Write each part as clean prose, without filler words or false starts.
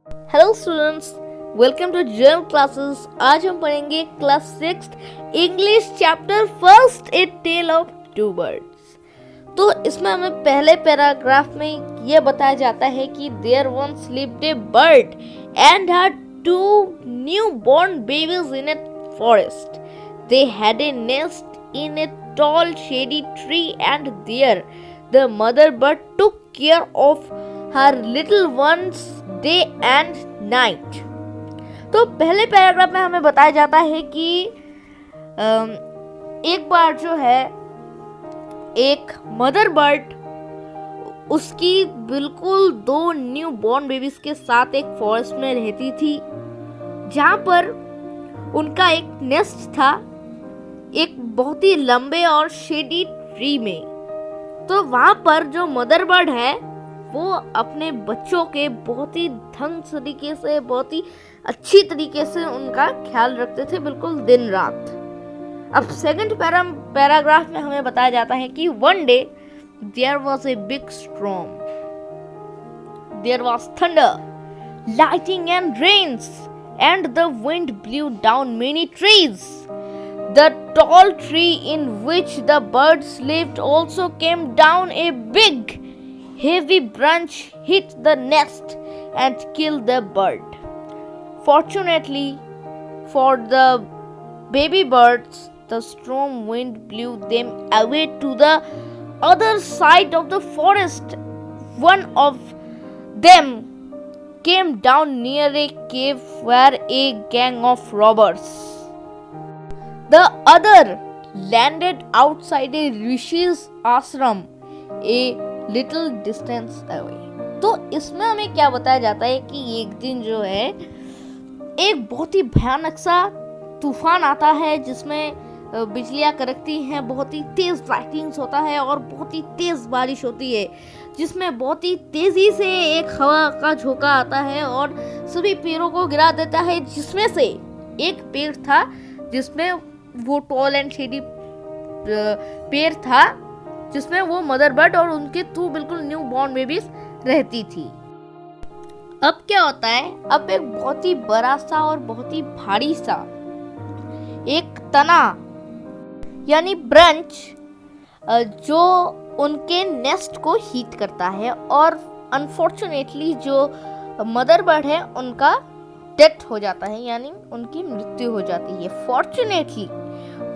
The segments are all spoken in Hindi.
Hello students, welcome to journal classes. आज हम पढ़ेंगे class 6 English chapter first a tale of two birds. तो इसमें हमें पहले पैराग्राफ में यह बताया जाता है कि there once lived a bird and had two newborn babies in a forest. They had a nest in a tall shady tree and there the mother bird took care of her little ones day and night। तो पहले पैराग्राफ में हमें बताया जाता है कि एक बार जो है एक मदर बर्ड उसकी बिल्कुल 2 न्यू बॉर्न बेबीज के साथ एक फॉरेस्ट में रहती थी, जहां पर उनका एक नेस्ट था एक बहुत ही लंबे और शेडी ट्री में। तो वहां पर जो मदर बर्ड है वो अपने बच्चों के बहुत ही ढंग तरीके से, बहुत ही अच्छी तरीके से उनका ख्याल रखते थे, बिल्कुल दिन रात। अब सेकंड पैराग्राफ में हमें बताया जाता है कि one day there was a big storm, there was thunder, lightning and rains and the wind blew down many trees. The tall tree in which the birds lived also came down. A big, heavy branch hit the nest and killed the bird. Fortunately for the baby birds, the strong wind blew them away to the other side of the forest. One of them came down near a cave where a gang of robbers. The other landed outside a Rishi's ashram a little distance away. तो इसमें हमें क्या बताया जाता है कि एक दिन जो है एक बहुत ही भयानक सा तूफान आता है जिसमें बिजलियां कड़कती हैं, बहुत ही तेज लाइटिंग्स होता है और बहुत ही तेज बारिश होती है, जिसमें बहुत ही तेजी से एक हवा का झोंका आता है और सभी पेड़ों को गिरा देता है, जिसमें से एक पेड़ था जिसमें वो टॉल एंड शेडी पेड़ था जिसमें वो मदर बर्ड और उनके 2 बिल्कुल न्यू बॉर्न बेबीज रहती थी। अब क्या होता है, अब एक बहुत ही बड़ा सा और बहुत ही भारी सा एक तना यानी ब्रांच जो उनके नेस्ट को हीट करता है और अनफॉर्चुनेटली जो मदर बर्ड है उनका डेथ हो जाता है, यानी उनकी मृत्यु हो जाती है। Fortunately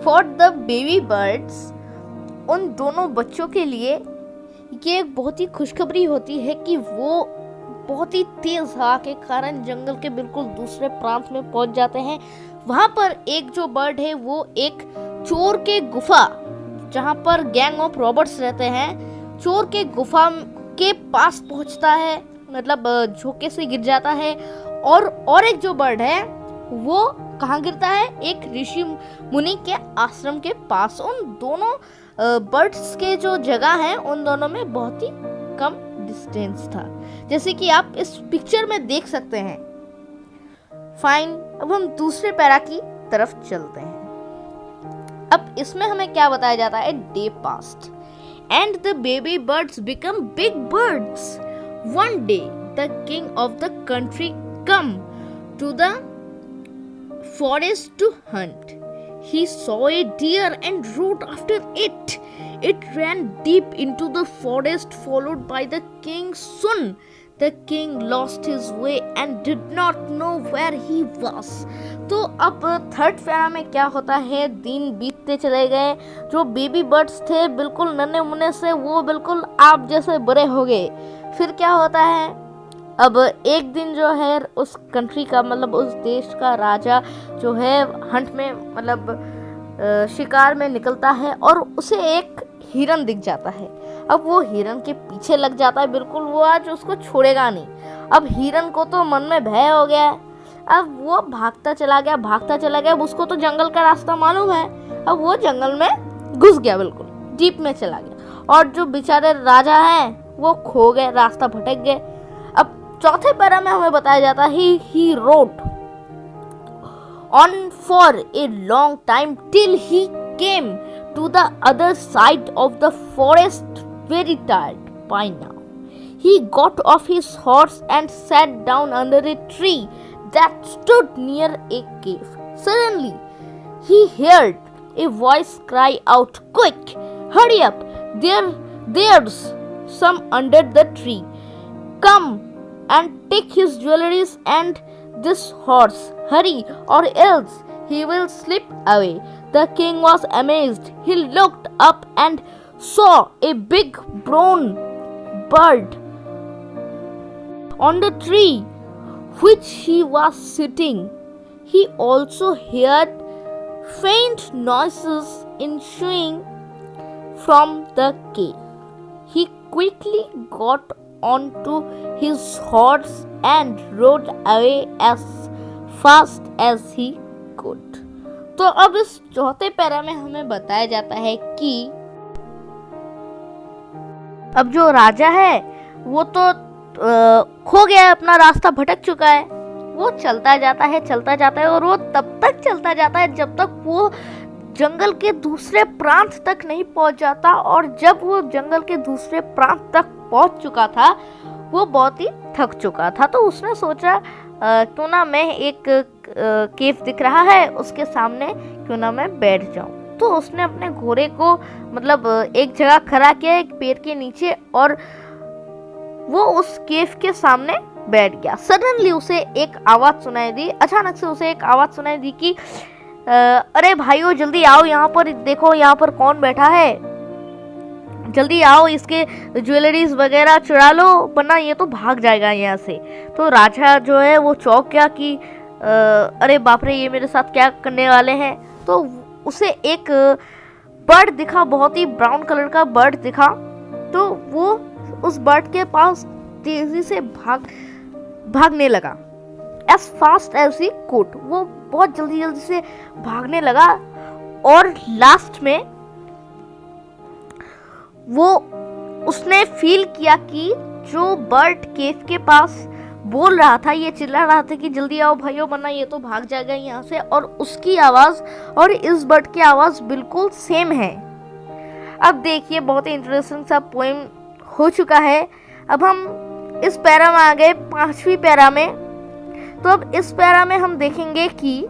for the baby birds, उन दोनों बच्चों के लिए ये एक बहुत ही खुशखबरी होती है कि वो बहुत ही तेज हवा के कारण जंगल के बिल्कुल दूसरे प्रांत में पहुंच जाते हैं। वहां पर एक जो बर्ड है वो एक चोर के गुफा, जहां पर गैंग ऑफ रॉबर्स रहते हैं, चोर के गुफा के पास पहुंचता है, मतलब झोंके से गिर जाता है। और एक जो बर्ड है वो कहाँ गिरता है, एक ऋषि मुनि के आश्रम के पास। उन दोनों बर्ड्स के जो जगह है उन दोनों में बहुत ही कम डिस्टेंस था, जैसे कि आप इस पिक्चर में देख सकते हैं। फाइन, अब हम दूसरे पैरा की तरफ चलते हैं। अब इसमें हमें क्या बताया जाता है, day past and the baby birds become big birds. One day the king of the country come to the forest to hunt. He saw a deer and rode after it. It ran deep into the forest followed by the king's son. The king lost his way and did not know where he was. तो अब थर्ड पैरा में क्या होता है, दिन बीतते चले गए, जो बेबी बर्ड्स थे बिल्कुल नन्हे मुन्ने से वो बिल्कुल आप जैसे बड़े हो गए। फिर क्या होता है, अब एक दिन जो है उस कंट्री का, मतलब उस देश का राजा जो है हंट में, मतलब शिकार में निकलता है और उसे एक हिरन दिख जाता है। अब वो हिरन के पीछे लग जाता है, बिल्कुल वो आज उसको छोड़ेगा नहीं। अब हिरन को तो मन में भय हो गया है, अब वो भागता चला गया। अब उसको तो जंगल का रास्ता मालूम है, अब वो जंगल में घुस गया, बिल्कुल डीप में चला गया। और जो बेचारे राजा हैं वो खो गए, रास्ता भटक गए। अब चौथे पैरा में हमें बताया जाता है he rode on for a long time till he came to the other side of the forest, very tired by now. he got off his horse and sat down under a tree that stood near a cave. Suddenly, he heard a voice cry out, "Quick, hurry up! There's some under the tree. Come and take his jewelries and this horse. Hurry, or else he will slip away." The king was amazed. He looked up and saw a big brown bird on the tree which he was sitting. He also heard faint noises issuing from the cave. He quickly got onto his horse and rode away as fast as he could. तो अब इस चौथे पैरा में हमें बताया जाता है कि अब जो राजा है वो तो खो गया है, अपना रास्ता भटक चुका है। वो चलता जाता है और वो तब तक चलता जाता है जब तक वो जंगल के दूसरे प्रांत तक नहीं पहुंच जाता। और जब वो जंगल के दूसरे प्रांत तक पहुंच चुका था वो बहुत ही थक चुका था। तो उसने सोचा क्यों ना मैं एक केव दिख रहा है उसके सामने क्यों ना मैं बैठ जाऊं। तो उसने अपने घोड़े को मतलब एक जगह खड़ा किया एक पेड़ के नीचे और वो उस केव के सामने बैठ गया। सडनली उसे एक आवाज सुनाई दी। अचानक से उसे एक आवाज सुनाई दी कि अरे भाइयों जल्दी आओ, यहाँ पर देखो यहाँ पर कौन बैठा है, जल्दी आओ इसके ज्वेलरीज वगैरह चुरा लो वरना ये तो भाग जाएगा यहाँ से। तो राजा जो है वो चौंक गया कि अरे बाप रे ये मेरे साथ क्या करने वाले हैं। तो उसे एक बर्ड दिखा, बहुत ही ब्राउन कलर का बर्ड दिखा। तो वो उस बर्ड के पास तेजी से भागने लगा as fast as he could। वो बहुत जल्दी से भागने लगा और लास्ट में वो उसने फील किया कि जो बर्ड केव के पास बोल रहा था, ये चिल्ला रहा था कि जल्दी आओ भाइयों वरना ये तो भाग जाएगा यहाँ से, और उसकी आवाज और इस बर्ड की आवाज बिल्कुल सेम है। अब देखिए बहुत ही इंटरेस्टिंग सा पोएम हो चुका है। अब हम इस पैरा में आ गए 5वीं पैरा में। तो अब इस पैरा में हम देखेंगे कि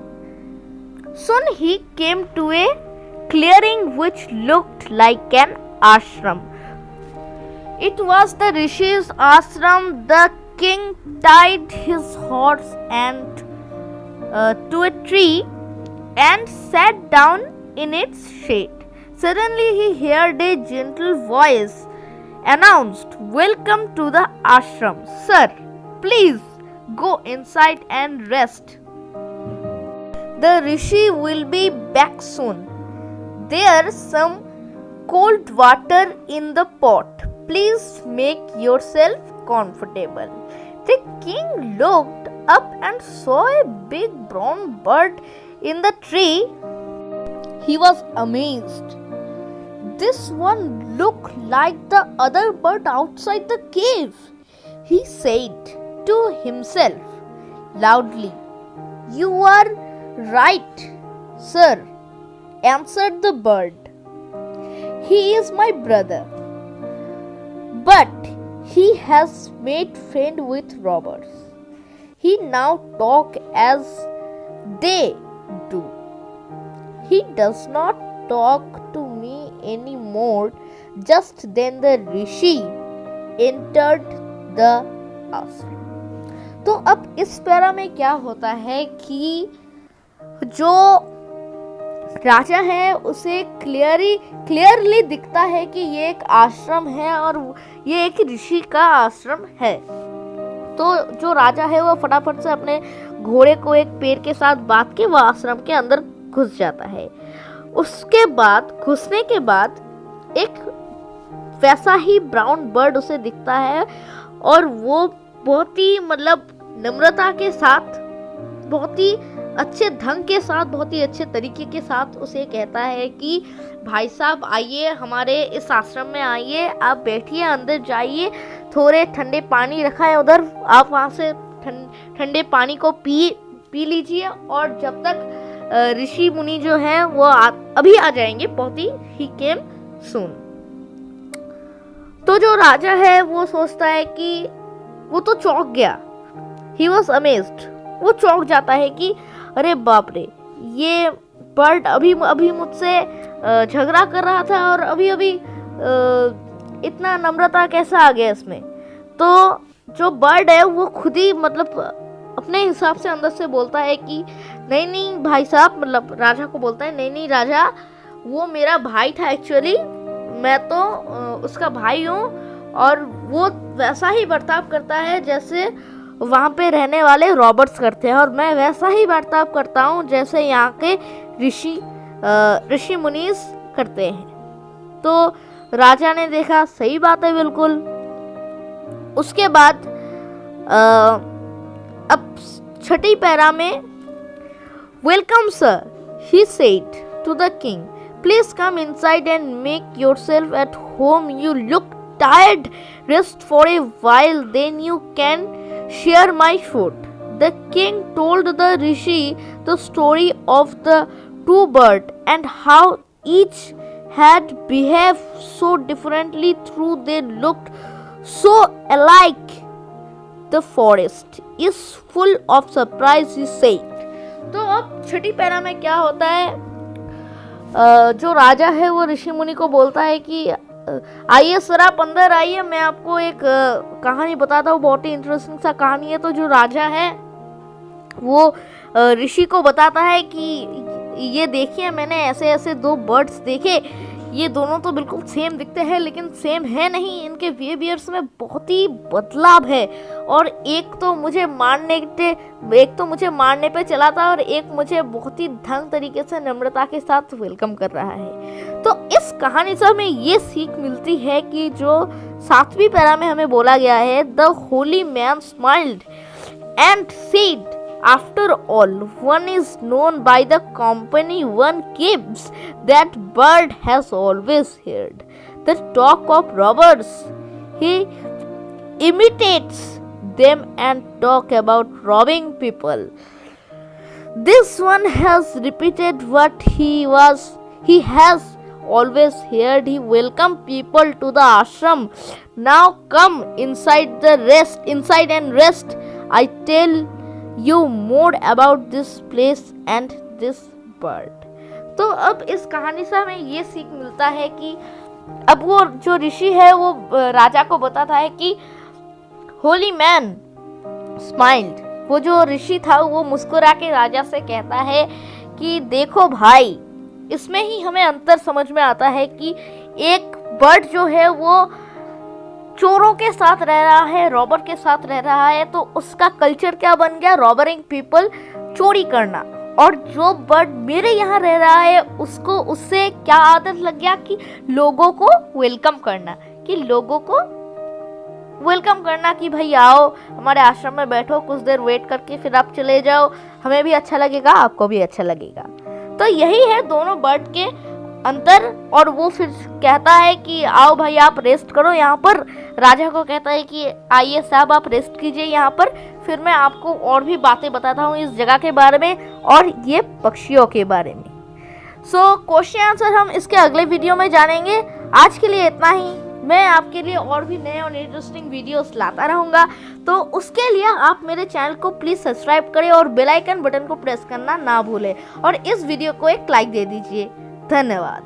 Soon he came to a clearing which looked like an ashram. It was the Rishi's ashram. The king tied his horse and to a tree and sat down in its shade. Suddenly he heard a gentle voice announced, "Welcome to the ashram. Sir, please go inside and rest. The Rishi will be back soon. There's some cold water in the pot. Please make yourself comfortable." The king looked up and saw a big brown bird in the tree. He was amazed. This one looked like the other bird outside the cave. He said to himself loudly, "You are right, sir," answered the bird. "He is my brother, but he has made friend with robbers. He now talk as they do. He does not talk to me anymore." Just then the Rishi entered the ashram. तो अब इस पैरा में क्या होता है कि जो राजा है उसे क्लियरली दिखता है कि ये एक आश्रम है और ये एक ऋषि का आश्रम है। तो जो राजा है वो फटाफट से अपने घोड़े को एक पेड़ के साथ बांध के वो आश्रम के अंदर घुस जाता है। उसके बाद घुसने के बाद एक वैसा ही ब्राउन बर्ड उसे दिखता है और वो बहुत ही मतलब नम्रता के साथ, बहुत ही अच्छे ढंग के साथ, बहुत ही अच्छे तरीके के साथ उसे कहता है कि भाई साहब आइए हमारे इस आश्रम में आइए, आप बैठिए, अंदर जाइए, थोड़े ठंडे पानी रखा है उधर, आप वहाँ से ठंडे पानी को पी लीजिए और जब तक ऋषि मुनि जो हैं वो अभी आ जाएंगे, बहुत ही केम सून। तो जो राजा है वो सोचता है कि वो तो चौंक गया, ही वॉज अमेज्ड, वो चौंक जाता है कि अरे बाप रे, ये बर्ड अभी अभी मुझसे झगड़ा कर रहा था और अभी अभी इतना नम्रता कैसा आ गया इसमें। तो जो बर्ड है वो खुद ही मतलब अपने हिसाब से अंदर से बोलता है कि नहीं नहीं भाई साहब, मतलब राजा को बोलता है नहीं नहीं राजा, वो मेरा भाई था एक्चुअली, मैं तो उसका भाई हूँ और वो वैसा ही बर्ताव करता है जैसे वहाँ पे रहने वाले रॉबर्ट्स करते हैं और मैं वैसा ही बर्ताव करता हूँ जैसे यहाँ के ऋषि मुनीस करते हैं। तो राजा ने देखा सही बात है बिल्कुल। उसके बाद अब छठी पैरा में welcome sir, he said to the king, please come inside and make yourself at home, you look tired, rest for a while, then you can share my food. The king told the rishi the story of the two birds and how each had behaved so differently through they looked so alike. The forest is full of surprise, he said. तो अब छठी पैरा में क्या होता है, जो राजा है वो ऋषि मुनि को बोलता है कि आइए सर आप अंदर आइए, मैं आपको एक कहानी बताता हूँ, बहुत ही इंटरेस्टिंग सा कहानी है। तो जो राजा है वो ऋषि को बताता है कि ये देखिए मैंने ऐसे ऐसे दो बर्ड्स देखे, ये दोनों तो बिल्कुल सेम दिखते हैं लेकिन सेम है नहीं, इनके बिहेवियर्स में बहुत ही बदलाव है और एक तो मुझे मारने पे चला था और एक मुझे बहुत ही ढंग तरीके से नम्रता के साथ वेलकम कर रहा है। तो इस कहानी से हमें ये सीख मिलती है कि जो 7वीं पैरा में हमें बोला गया है, the Holi man smiled and said, after all, one is known by the company one keeps. That bird has always heard the talk of robbers. He imitates them and talk about robbing people. This one has repeated what he has always heard. He welcomed people to the ashram. Now come inside and rest. I tell you more about this place and this bird. तो अब इस कहानी से हमें ये सीख मिलता है कि अब वो जो ऋषि है वो राजा को बताता है कि होली मैन स्माइल्ड, वो जो ऋषि था वो मुस्कुरा के राजा से कहता है कि देखो भाई, इसमें ही हमें अंतर समझ में आता है कि एक बर्ड जो है वो चोरों के साथ रह रहा है, रॉबर के साथ रह रहा है, तो उसका कल्चर क्या बन गया, रॉबरिंग पीपल, चोरी करना। और जो बर्ड मेरे यहाँ रह रहा है उसको उससे क्या आदत लग गया कि लोगों को वेलकम करना, कि भाई आओ हमारे आश्रम में बैठो, कुछ देर वेट करके फिर आप चले जाओ, हमें भी अच्छा लगेगा, आपको भी अच्छा लगेगा। तो यही है दोनों बर्ड के अंतर। और वो फिर कहता है कि आओ भाई आप रेस्ट करो यहाँ पर, राजा को कहता है कि आइए साहब आप रेस्ट कीजिए यहाँ पर, फिर मैं आपको और भी बातें बताता हूँ इस जगह के बारे में और ये पक्षियों के बारे में। सो क्वेश्चन आंसर हम इसके अगले वीडियो में जानेंगे। आज के लिए इतना ही। मैं आपके लिए और भी नए और इंटरेस्टिंग वीडियोस लाता रहूँगा, तो उसके लिए आप मेरे चैनल को प्लीज़ सब्सक्राइब करें और बेल आइकन बटन को प्रेस करना ना भूलें और इस वीडियो को एक लाइक दे दीजिए। धन्यवाद।